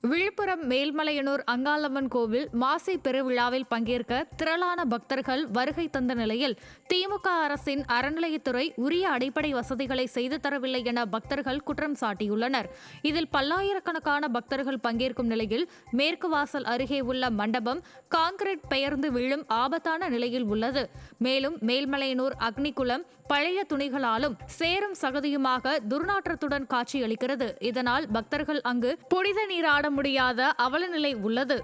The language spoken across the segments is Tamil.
விழுப்புரம் மேல்மலையனூர் அங்காளம்மன் கோவில் மாசி பெருவிழாவில் பங்கேற்க திரளான பக்தர்கள் வருகை தந்த நிலையில் திமுக அரசின் அறநிலையத்துறை உரிய அடிப்படை வசதிகளை செய்து தரவில்லை என பக்தர்கள் குற்றம் சாட்டியுள்ளனர். இதில் பல்லாயிரக்கணக்கான பக்தர்கள் பங்கேற்கும் நிலையில் மேற்கு வாசல் அருகே உள்ள மண்டபம் கான்கிரீட் பெயர்ந்து விழும் ஆபத்தான நிலையில் உள்ளது. மேலும் மேல்மலையனூர் அக்னிகுளம் பழைய துணிகளாலும் சேரும் சகதியுமாக துர்நாற்றத்துடன் காட்சியளிக்கிறது. இதனால் பக்தர்கள் அங்கு புனித நீராட முடியாத அவலநிலை உள்ளது.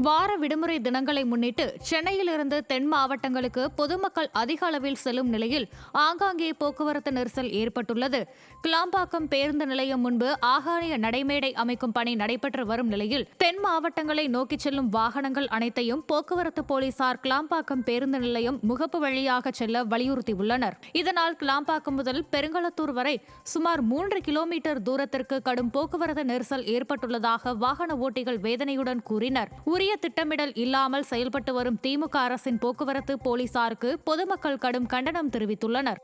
வார விடுமுறை தினங்களை முன்னிட்டு சென்னையிலிருந்து தென் மாவட்டங்களுக்கு பொதுமக்கள் அதிக அளவில் செல்லும் நிலையில் ஆங்காங்கே போக்குவரத்து நெரிசல் ஏற்பட்டுள்ளது. கிளாம்பாக்கம் பேருந்து நிலையம் முன்பு ஆகாய நடைமேடை அமைக்கும் பணி நடைபெற்று வரும் நிலையில் தென் மாவட்டங்களை நோக்கி செல்லும் வாகனங்கள் அனைத்தையும் போக்குவரத்து போலீசார் கிளாம்பாக்கம் பேருந்து நிலையம் முகப்பு வழியாக செல்ல வலியுறுத்தியுள்ளனர். இதனால் கிளாம்பாக்கம் முதல் பெருங்களத்தூர் வரை சுமார் 3 கிலோமீட்டர் தூரத்திற்கு கடும் போக்குவரத்து நெரிசல் ஏற்பட்டுள்ளதாக வாகன ஓட்டிகள் வேதனையுடன் கூறினர். உரிய திட்டமிடல் இல்லாமல் செயல்பட்டு வரும் திமுக அரசின் போக்குவரத்து போலீசாருக்கு பொதுமக்கள் கடும் கண்டனம் தெரிவித்துள்ளனர்.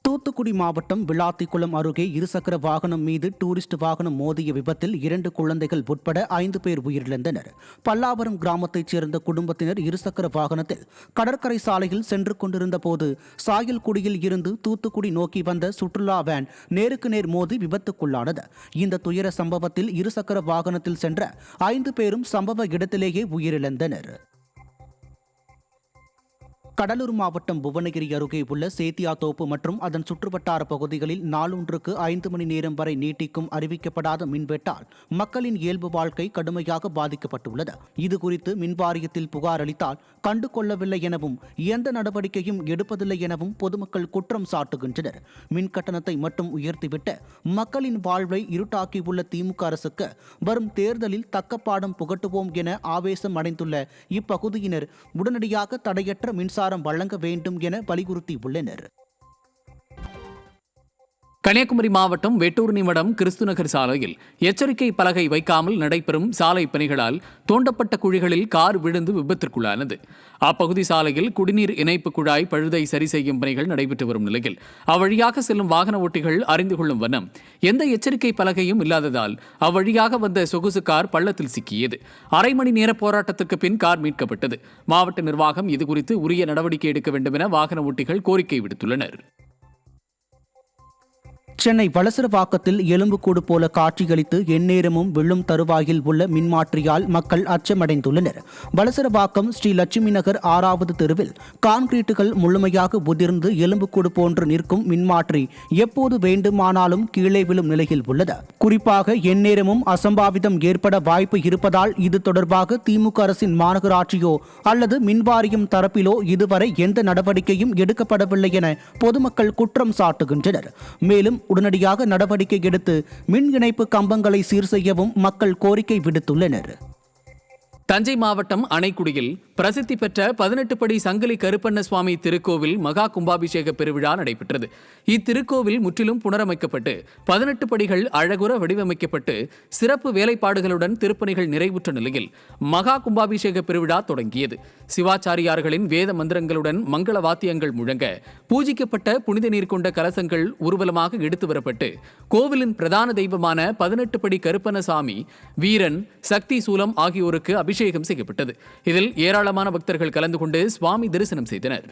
தூத்துக்குடி மாவட்டம் விளாத்திக்குளம் அருகே இருசக்கர வாகனம் மீது டூரிஸ்ட் வாகனம் மோதிய விபத்தில் 2 குழந்தைகள் உட்பட 5 பேர் உயிரிழந்தனர். பல்லாவரம் கிராமத்தைச் சேர்ந்த குடும்பத்தினர் இருசக்கர வாகனத்தில் கடற்கரை சாலையில் சென்று கொண்டிருந்த போது சாயல்குடியில் இருந்து தூத்துக்குடி நோக்கி வந்த சுற்றுலா வேன் நேருக்கு நேர் மோதி விபத்துக்குள்ளானது. இந்த துயர சம்பவத்தில் இருசக்கர வாகனத்தில் சென்ற 5 பேரும் சம்பவ இடத்திலேயே உயிரிழந்தனர். கடலூர் மாவட்டம் புவனகிரி அருகே உள்ள சேத்தியாத்தோப்பு மற்றும் அதன் சுற்றுவட்டார பகுதிகளில் நாளொன்றுக்கு 5 மணி நேரம் வரை நீட்டிக்கும் அறிவிக்கப்படாத மின்வெட்டால் மக்களின் இயல்பு வாழ்க்கை கடுமையாக பாதிக்கப்பட்டுள்ளது. இதுகுறித்து மின்வாரியத்தில் புகார் அளித்தால் கண்டு கொள்ளவில்லை எனவும் எந்த நடவடிக்கையும் எடுப்பதில்லை எனவும் பொதுமக்கள் குற்றம் சாட்டுகின்றனர். மின் கட்டணத்தை மட்டும் உயர்த்திவிட்டு மக்களின் வாழ்வை இருட்டாக்கியுள்ள திமுக அரசுக்கு வரும் தேர்தலில் தக்க பாடம் புகட்டுவோம் என ஆவேசம் அடைந்துள்ள இப்பகுதியினர் உடனடியாக தடையற்ற மின்சாரம் வழங்க வேண்டும் என வலியுறுத்தியுள்ளனர். கன்னியாகுமரி மாவட்டம் வெட்டூர் நிமிடம் கிறிஸ்துநகர் சாலையில் எச்சரிக்கை பலகை வைக்காமல் நடைபெறும் சாலை பணிகளால் தோண்டப்பட்ட குழிகளில் கார் விழுந்து விபத்திற்குள்ளானது. அப்பகுதி சாலையில் குடிநீர் இணைப்பு குழாய் பழுதை சரி செய்யும் பணிகள் நடைபெற்று வரும் நிலையில் அவ்வழியாக செல்லும் வாகன ஓட்டிகள் அறிந்து கொள்ளும் வண்ணம் எந்த எச்சரிக்கை பலகையும் இல்லாததால் அவ்வழியாக வந்த சொகுசு கார் பள்ளத்தில் சிக்கியது. அரை மணி நேர போராட்டத்திற்கு பின் கார் மீட்கப்பட்டது. மாவட்ட நிர்வாகம் இதுகுறித்து உரிய நடவடிக்கை எடுக்க வேண்டும் என வாகன ஓட்டிகள் கோரிக்கை விடுத்துள்ளனர். சென்னை வளசரவாக்கத்தில் எலும்புக்கூடு போல காட்சியளித்து எந்நேரமும் விழும் தருவாயில் உள்ள மின்மாற்றியால் மக்கள் அச்சமடைந்துள்ளனர். வளசரவாக்கம் ஸ்ரீ லட்சுமி நகர் 6வது தெருவில் கான்கிரீட்டுகள் முழுமையாக உதிர்ந்து எலும்புக்கூடு போன்று நிற்கும் மின்மாற்றி எப்போது வேண்டுமானாலும் கீழே விழும் நிலையில் உள்ளது. குறிப்பாக எந்நேரமும் அசம்பாவிதம் ஏற்பட வாய்ப்பு இருப்பதால் இது தொடர்பாக திமுக அரசின் மாநகராட்சியோ அல்லது மின்வாரியம் தரப்பிலோ இதுவரை எந்த நடவடிக்கையும் எடுக்கப்படவில்லை என பொதுமக்கள் குற்றம் சாட்டுகின்றனர். மேலும் உடனடியாக நடவடிக்கை எடுத்து மின் இணைப்பு கம்பங்களை சீர் செய்யவும் மக்கள் கோரிக்கை விடுத்துள்ளனர். தஞ்சை மாவட்டம் அணைக்குடியில் பிரசித்தி பெற்ற 18 படி சங்கிலி கருப்பண்ண சுவாமி திருக்கோவில் மகா கும்பாபிஷேக பெருவிழா நடைபெற்றது. இத்திருக்கோவில் முற்றிலும் புனரமைக்கப்பட்டு 18 படிகள் அழகுற வடிவமைக்கப்பட்டு சிறப்பு வேலைப்பாடுகளுடன் திருப்பணிகள் நிறைவுற்ற நிலையில் மகா கும்பாபிஷேக பெருவிழா தொடங்கியது. சிவாச்சாரியார்களின் வேத மந்திரங்களுடன் மங்கள வாத்தியங்கள் முழங்க பூஜிக்கப்பட்ட புனித நீர் கொண்ட கலசங்கள் ஊர்வலமாக எடுத்து வரப்பட்டு கோவிலின் பிரதான தெய்வமான 18 படி கருப்பண்ணசாமி, வீரன், சக்தி சூலம் ஆகியோருக்கு அபிஷேகம் செய்யப்பட்டது. இதில் ஏராளமான பக்தர்கள் கலந்து கொண்டு சுவாமி தரிசனம் செய்தனர்.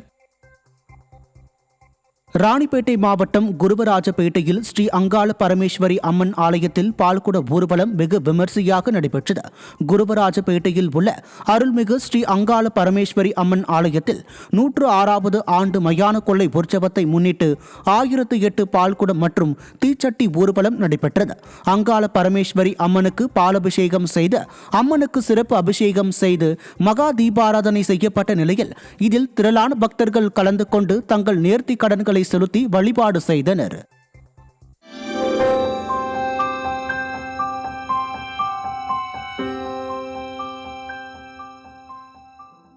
ராணிப்பேட்டை மாவட்டம் குருவராஜபேட்டையில் ஸ்ரீ அங்காள பரமேஸ்வரி அம்மன் ஆலயத்தில் பால்குட ஊர்வலம் வெகு விமர்சையாக நடைபெற்றது. குருவராஜபேட்டையில் உள்ள அருள்மிகு ஸ்ரீ அங்காள பரமேஸ்வரி அம்மன் ஆலயத்தில் 106வது ஆண்டு மயான கொள்ளை உற்சவத்தை முன்னிட்டு 1008 பால்குடம் மற்றும் தீச்சட்டி ஊர்வலம் நடைபெற்றது. அங்காள பரமேஸ்வரி அம்மனுக்கு பாலபிஷேகம் செய்து அம்மனுக்கு சிறப்பு அபிஷேகம் செய்து மகா தீபாராதனை செய்யப்பட்ட நிலையில் இதில் திரளான பக்தர்கள் கலந்து கொண்டு தங்கள் நேர்த்தி கடன்களை செலுத்தி வழிபாடு செய்தனர்.